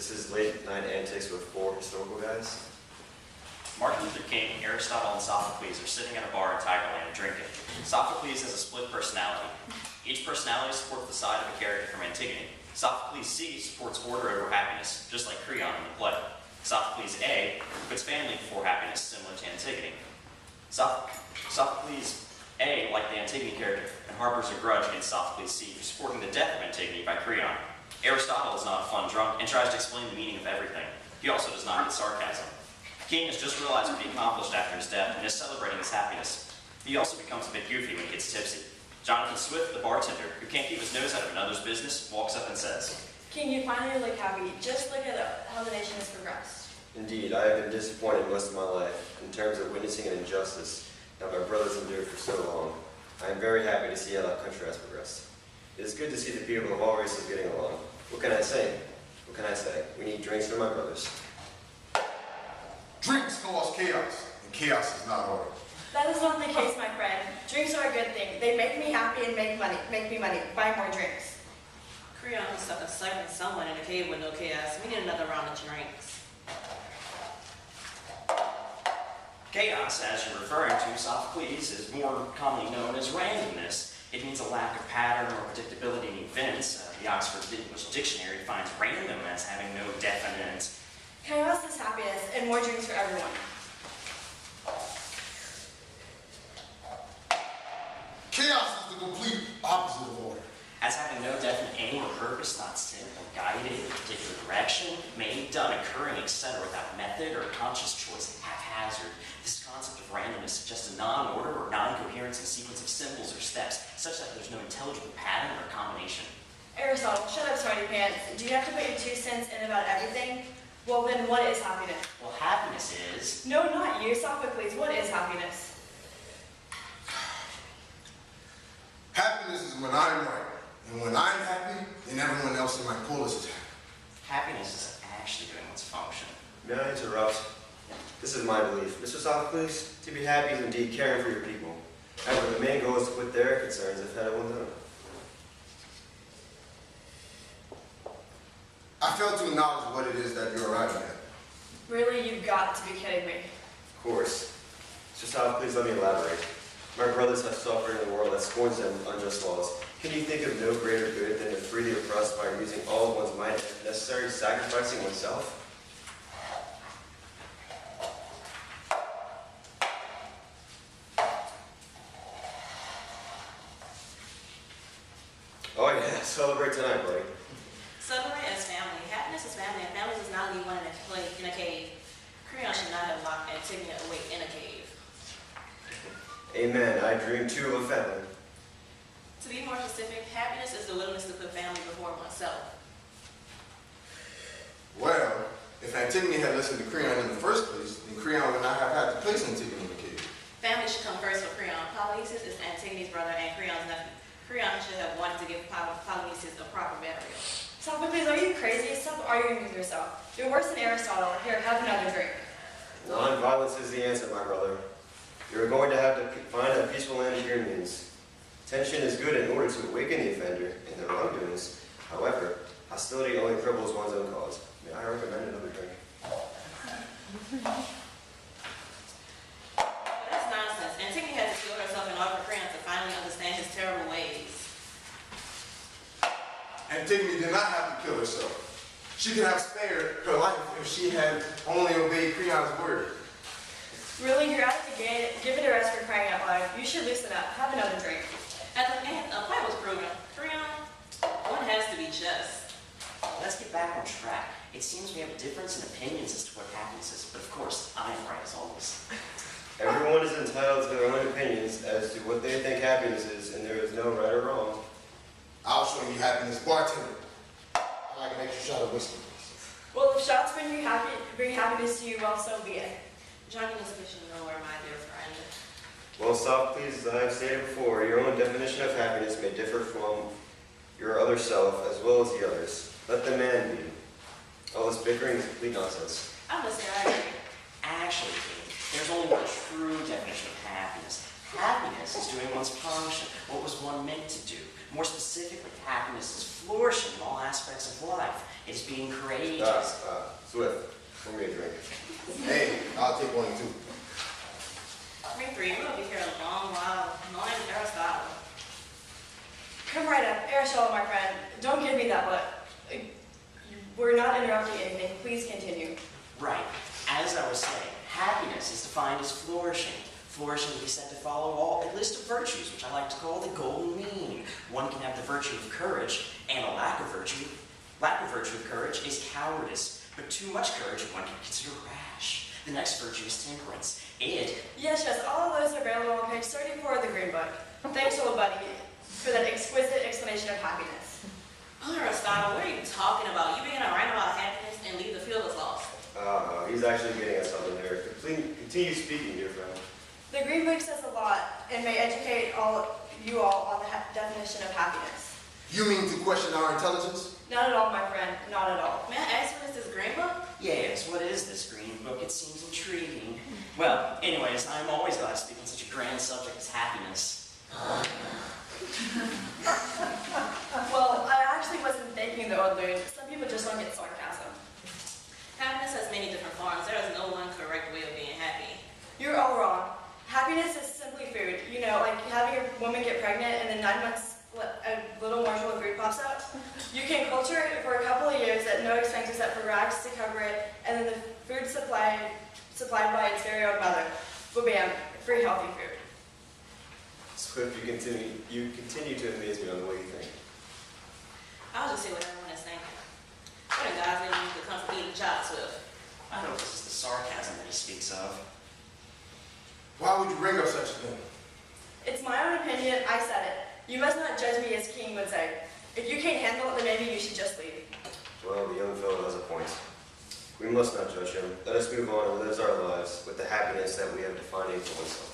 This is Late Night Antics with 4 historical guys. Martin Luther King, Aristotle, and Sophocles are sitting at a bar in Tigerland drinking. Sophocles has a split personality. Each personality supports the side of a character from Antigone. Sophocles C supports order over happiness, just like Creon in the play. Sophocles A puts family before happiness, similar to Antigone. Sophocles A, like the Antigone character, and harbors a grudge against Sophocles C for supporting the death of Antigone by Creon. Aristotle is not a fun drunk and tries to explain the meaning of everything. He also does not get sarcasm. King has just realized what he accomplished after his death and is celebrating his happiness. He also becomes a bit goofy when he gets tipsy. Jonathan Swift, the bartender, who can't keep his nose out of another's business, walks up and says, King, you finally look happy. Just look at how the nation has progressed. Indeed, I have been disappointed most of my life in terms of witnessing an injustice that my brothers endured for so long. I am very happy to see how that country has progressed. It is good to see the people of all races getting along. What can I say? What can I say? We need drinks for my brothers. Drinks cause chaos, and chaos is not order. That is not the case, my friend. Drinks are a good thing. They make me happy and make me money. Buy more drinks. Creon was stuck a certain someone in a cave with no chaos. We need another round of drinks. Chaos, as you're referring to, Sophocles, is more commonly known as randomness. It means a lack of pattern or predictability in events. The Oxford English Dictionary defines random as having no definite. Chaos is happiness and more drinks for everyone. Chaos is the complete opposite of order. As having no definite aim or purpose, not set or guided in a particular direction, made, done, occurring, etc., without method or conscious choice, haphazard. This concept of randomness suggests a non-order or non-coherence in sequence of symbols or steps, such that there's no intelligible pattern or combination. Aristotle, shut up, smarty pants. Do you have to put your 2 cents in about everything? Well, then what is happiness? Well, happiness is... No, not you, Sophocles. What is happiness? Happiness is when I'm right, and when I'm happy, then everyone else in my polis is happy. Happiness is actually doing its function. May I interrupt? This is my belief. Mr. Sophocles, to be happy is indeed caring for your people. However, the main goal is to put their concerns ahead of one's own. I fail to acknowledge what it is that you're arriving at. Really, you've got to be kidding me. Of course. Mr. Sophocles, let me elaborate. My brothers have suffered in a world that scorns them unjust laws. Can you think of no greater good than to free the oppressed by using all of one's might if necessary, sacrificing oneself? Oh yeah, celebrate tonight, buddy. Celebrate as family. Happiness is family, and family does not leave one in a cave. Creon should not have locked Antigone away in a cave. Amen. I dream too of a family. To be more specific, happiness is the willingness to put family before oneself. Well, if Antigone had listened to Creon in the first place, then Creon would not have had to place Antigone in the cave. Family should come first for Creon. Polynices is Antigone's brother and Creon's nephew. Creon should have wanted to give Polynices a proper burial. Sophocles, are you crazy? Stop arguing with yourself. You're worse than Aristotle. Here, have another drink. Non-violence is the answer, my brother. You're going to have to find a peaceful end to your means. Tension is good in order to awaken the offender in their wrongdoings. However, hostility only cripples one's own cause. May I recommend another drink? But that's nonsense. Antigone had to kill herself in order for Creon to finally understand his terrible ways. Antigone did not have to kill herself. She could have spared her life if she had only obeyed Creon's word. Really, you're out to give it a rest for crying out loud. You should loosen up. Have another drink. At the end, a point was proven. Creon, one has to be just. Let's get back on track. It seems we have a difference in opinions as to what happiness is, but of course, I'm right as always. Everyone is entitled to their own opinions as to what they think happiness is, and there is no right or wrong. I'll show you happiness, bartender. I like an extra shot of whiskey. Well, if shots bring happiness to you, well, so be it. Drunkenness gets you nowhere, my dear friend. Well, Sophocles, as I have stated before, your own definition of happiness may differ from your other self as well as the others. Let the man be. All this bickering is complete nonsense. I'm listening, I agree. Actually, there's only one true definition of happiness. Happiness is doing one's function, what was one meant to do. More specifically, happiness is flourishing in all aspects of life. It's being courageous. Swift, pour me a drink. Hey, I'll take one too. Me three, I'm gonna be here a long while. My name's Aristotle. Come right up. Aristotle, my friend. Don't give me that look. We're not interrupting anything. Please continue. Right. As I was saying, happiness is defined as flourishing. Flourishing can be said to follow a list of virtues, which I like to call the golden mean. One can have the virtue of courage, and a lack of virtue of courage is cowardice. But too much courage one can consider rash. The next virtue is temperance. Yes, all of those are available on page 34 of the Green Book. Thanks, old buddy, for that exquisite explanation of happiness. Oh, Aristotle, what are you talking about? You begin to write about happiness and leave the field as lost. He's actually getting us something there. Continue speaking, dear friend. The Green Book says a lot and may educate you all on the definition of happiness. You mean to question our intelligence? Not at all, my friend. Not at all. May I ask what is this Green Book? Yes, what is this green book? It seems intriguing. Well, anyways, I'm always glad to speak on such a grand subject as happiness. Well, I actually wasn't thinking the old loon. Some people just don't get sarcasm. Happiness has many different forms. There is no one correct way of being happy. You're all wrong. Happiness is simply food. You know, like having a woman get pregnant and then 9 months a little morsel of food pops out. You can culture it for a couple of years at no expense except for rags to cover it, and then the food supplied by its very own mother. Well, bam, free healthy food. Swift, you continue to amaze me on the way you think. I'll just say what everyone is thinking. What in God's name you could come from eating chops with? I hope this is the sarcasm that he speaks of. Why would you bring up such a thing? It's my own opinion. I said it. You must not judge me as King would say. If you can't handle it, then maybe you should just leave. Well, the young fellow has a point. We must not judge him. Let us move on and live our lives with the happiness that we have defined for oneself.